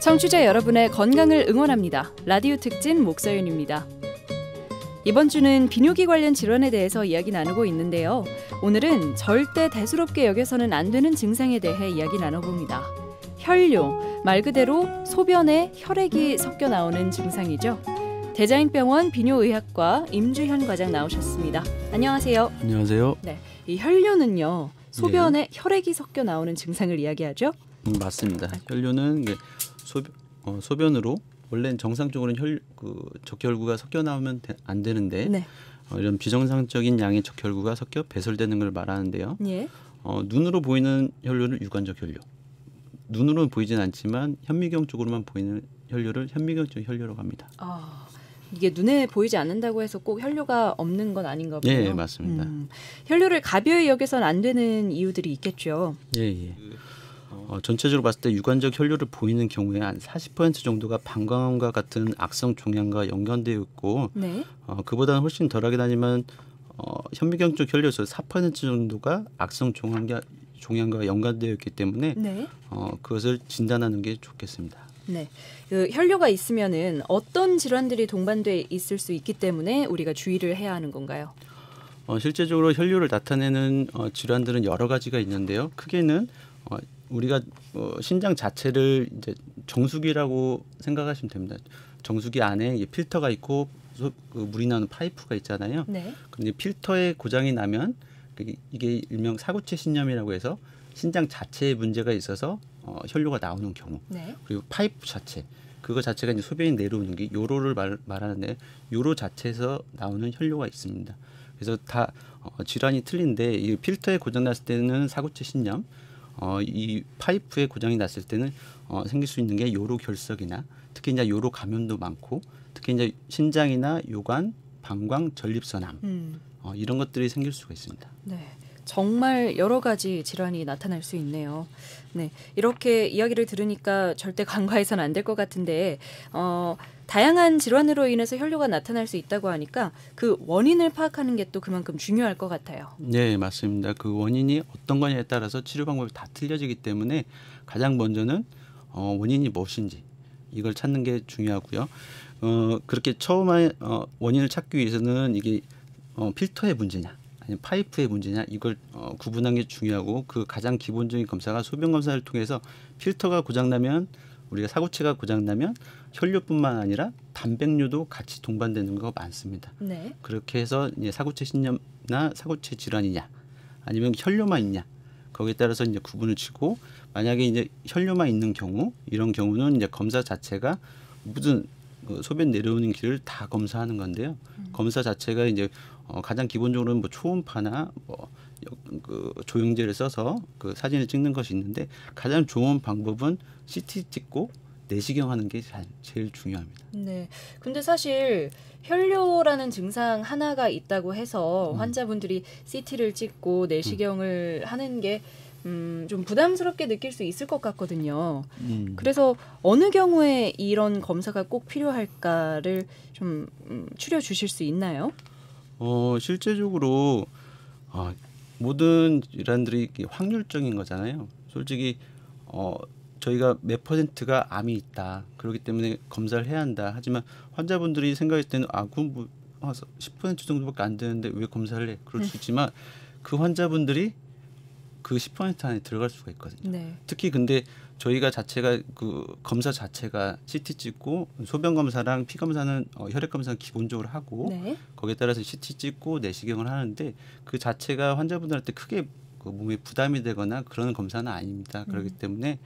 청취자 여러분의 건강을 응원합니다. 라디오 특집 목서윤입니다. 이번 주는 비뇨기 관련 질환에 대해서 이야기 나누고 있는데요. 오늘은 절대 대수롭게 여겨서는 안 되는 증상에 대해 이야기 나눠봅니다. 혈뇨, 말 그대로 소변에 혈액이 섞여 나오는 증상이죠. 대자인병원 비뇨의학과 임주현 과장 나오셨습니다. 안녕하세요. 안녕하세요. 네, 이 혈뇨는요, 소변에 혈액이 섞여 나오는 증상을 이야기하죠? 맞습니다. 혈뇨는 소변으로 원래는 정상적으로는 적혈구가 섞여 나오면 안 되는데 네. 이런 비정상적인 양의 적혈구가 섞여 배설되는 걸 말하는데요. 예. 눈으로 보이는 혈뇨를 유관적 혈뇨. 눈으로는 보이진 않지만 현미경 쪽으로만 보이는 혈뇨를 현미경적 혈뇨라고 합니다. 이게 눈에 보이지 않는다고 해서 꼭 혈뇨가 없는 건 아닌가 보요. 네, 맞습니다. 혈뇨를 가벼이 여겨서는 안 되는 이유들이 있겠죠. 예. 전체적으로 봤을 때 유관적 혈뇨를 보이는 경우에 한 40% 정도가 방광암과 같은 악성 종양과 연관되어 있고, 네. 그보다는 훨씬 덜하긴 하지만 현미경적 혈뇨에서 4% 정도가 악성 종양과 연관되어 있기 때문에 네. 그것을 진단하는 게 좋겠습니다. 네, 그 혈뇨가 있으면은 어떤 질환들이 동반돼 있을 수 있기 때문에 우리가 주의를 해야 하는 건가요? 실제적으로 혈뇨를 나타내는 질환들은 여러 가지가 있는데요. 크게는 우리가 신장 자체를 이제 정수기라고 생각하시면 됩니다. 정수기 안에 필터가 있고 물이 나오는 파이프가 있잖아요. 네. 그런데 필터에 고장이 나면 이게 일명 사구체 신염이라고 해서 신장 자체에 문제가 있어서 혈뇨가 나오는 경우. 네. 그리고 파이프 자체, 그거 자체가 이제 소변이 내려오는 게 요로를 말하는데 요로 자체에서 나오는 혈뇨가 있습니다. 그래서 다 질환이 틀린데 이 필터에 고장 났을 때는 사구체 신염, 이 파이프에 고장이 났을 때는 생길 수 있는 게 요로 결석이나 특히 이제 요로 감염도 많고 특히 이제 신장이나 요관, 방광, 전립선암 이런 것들이 생길 수가 있습니다. 네. 정말 여러 가지 질환이 나타날 수 있네요. 네, 이렇게 이야기를 들으니까 절대 간과해서는 안 될 것 같은데 다양한 질환으로 인해서 혈뇨가 나타날 수 있다고 하니까 그 원인을 파악하는 게 또 그만큼 중요할 것 같아요. 네, 맞습니다. 그 원인이 어떤 거냐에 따라서 치료 방법이 다 틀려지기 때문에 가장 먼저는 원인이 무엇인지 이걸 찾는 게 중요하고요. 그렇게 처음에 원인을 찾기 위해서는 이게 필터의 문제냐 아니면 파이프의 문제냐 이걸 구분하는 게 중요하고 그 가장 기본적인 검사가 소변 검사를 통해서 필터가 고장나면 우리가 사구체가 고장나면 혈뇨뿐만 아니라 단백뇨도 같이 동반되는 거 많습니다. 네. 그렇게 해서 이제 사구체 신염이나 사구체 질환이냐 아니면 혈뇨만 있냐 거기에 따라서 이제 구분을 치고 만약에 이제 혈뇨만 있는 경우 이런 경우는 이제 검사 자체가 무슨 소변 내려오는 길을 다 검사하는 건데요. 검사 자체가 이제 가장 기본적으로는 뭐 초음파나 그 조영제를 써서 그 사진을 찍는 것이 있는데 가장 좋은 방법은 CT 찍고 내시경 하는 게 제일 중요합니다. 네. 근데 사실 혈뇨라는 증상 하나가 있다고 해서 환자분들이 CT를 찍고 내시경을 하는 게 좀 부담스럽게 느낄 수 있을 것 같거든요. 그래서 어느 경우에 이런 검사가 꼭 필요할까를 좀 추려 주실 수 있나요? 실제적으로 모든 질환들이 확률적인 거잖아요. 솔직히 저희가 몇 퍼센트가 암이 있다. 그렇기 때문에 검사를 해야 한다. 하지만 환자분들이 생각할 때는 그럼 뭐 10% 정도밖에 안 되는데 왜 검사를 해? 그럴 수 있지만 그 환자분들이 그 10% 안에 들어갈 수가 있거든요. 네. 특히 근데 저희가 자체가 그 검사 자체가 CT 찍고 소변 검사랑 피 검사는 혈액 검사는 기본적으로 하고 네. 거기에 따라서 CT 찍고 내시경을 하는데 그 자체가 환자분들한테 크게 그 몸에 부담이 되거나 그런 검사는 아닙니다. 그렇기 때문에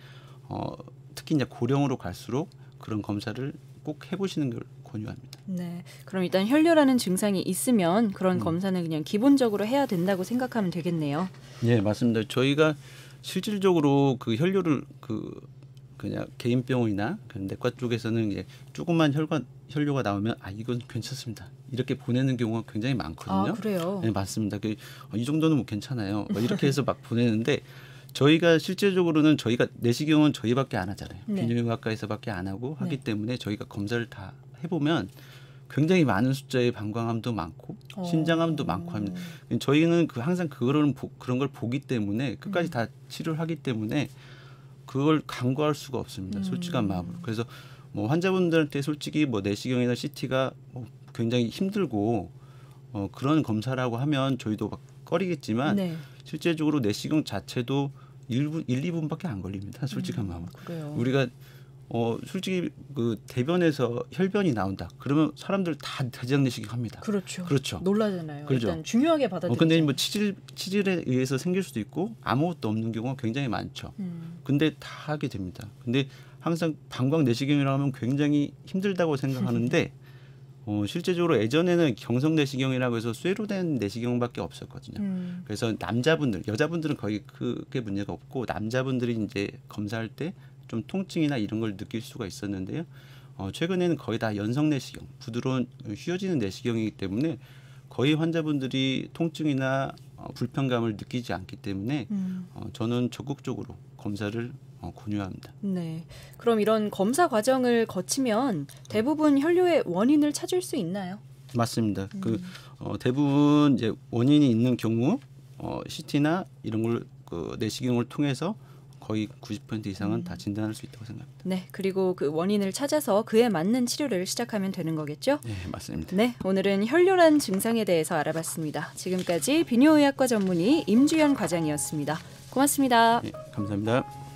특히 이제 고령으로 갈수록 그런 검사를 꼭 해보시는 걸 권유합니다. 네, 그럼 일단 혈뇨라는 증상이 있으면 그런 검사는 그냥 기본적으로 해야 된다고 생각하면 되겠네요. 네, 맞습니다. 저희가 실질적으로 그 혈뇨를 그냥 개인 병원이나 내과 쪽에서는 이제 조금만 혈뇨가 나오면 이건 괜찮습니다. 이렇게 보내는 경우가 굉장히 많거든요. 그래요? 네, 맞습니다. 이 정도는 뭐 괜찮아요. 이렇게 해서 막 보내는데 저희가 실제적으로는 저희가 내시경은 저희밖에 안 하잖아요. 네. 비뇨기과에서밖에 안 하고 하기 때문에 저희가 검사를 다 해보면 굉장히 많은 숫자의 방광암도 많고 신장암도 많고 합니다. 저희는 항상 그런 걸 보기 때문에 끝까지 다 치료를 하기 때문에 그걸 간과할 수가 없습니다. 솔직한 마음으로. 그래서 뭐 환자분들한테 솔직히 뭐 내시경이나 CT가 뭐 굉장히 힘들고 그런 검사라고 하면 저희도 막 꺼리겠지만 네. 실제적으로 내시경 자체도 1, 2분밖에 안 걸립니다. 솔직한 마음으로. 그래요. 우리가 솔직히 그 대변에서 혈변이 나온다. 그러면 사람들 다 대장 내시경 합니다. 그렇죠. 그렇죠. 놀라잖아요. 그렇죠. 일단 중요하게 받아들이죠. 근데 뭐 치질에 의해서 생길 수도 있고 아무것도 없는 경우가 굉장히 많죠. 근데 다 하게 됩니다. 근데 항상 방광 내시경이라고 하면 굉장히 힘들다고 생각하는데 실제적으로 예전에는 경성 내시경이라고 해서 쇠로 된 내시경밖에 없었거든요. 그래서 남자분들, 여자분들은 거의 그게 문제가 없고 남자분들이 이제 검사할 때 좀 통증이나 이런 걸 느낄 수가 있었는데요. 최근에는 거의 다 연성 내시경, 부드러운 휘어지는 내시경이기 때문에 거의 환자분들이 통증이나 불편감을 느끼지 않기 때문에 저는 적극적으로 검사를 권유합니다. 네. 그럼 이런 검사 과정을 거치면 대부분 혈뇨의 원인을 찾을 수 있나요? 맞습니다. 대부분 이제 원인이 있는 경우 CT나 이런 걸 내시경을 통해서 거의 90% 이상은 다 진단할 수 있다고 생각합니다. 네. 그리고 그 원인을 찾아서 그에 맞는 치료를 시작하면 되는 거겠죠? 네, 맞습니다. 네. 오늘은 혈뇨란 증상에 대해서 알아봤습니다. 지금까지 비뇨의학과 전문의 임주연 과장이었습니다. 고맙습니다. 네, 감사합니다.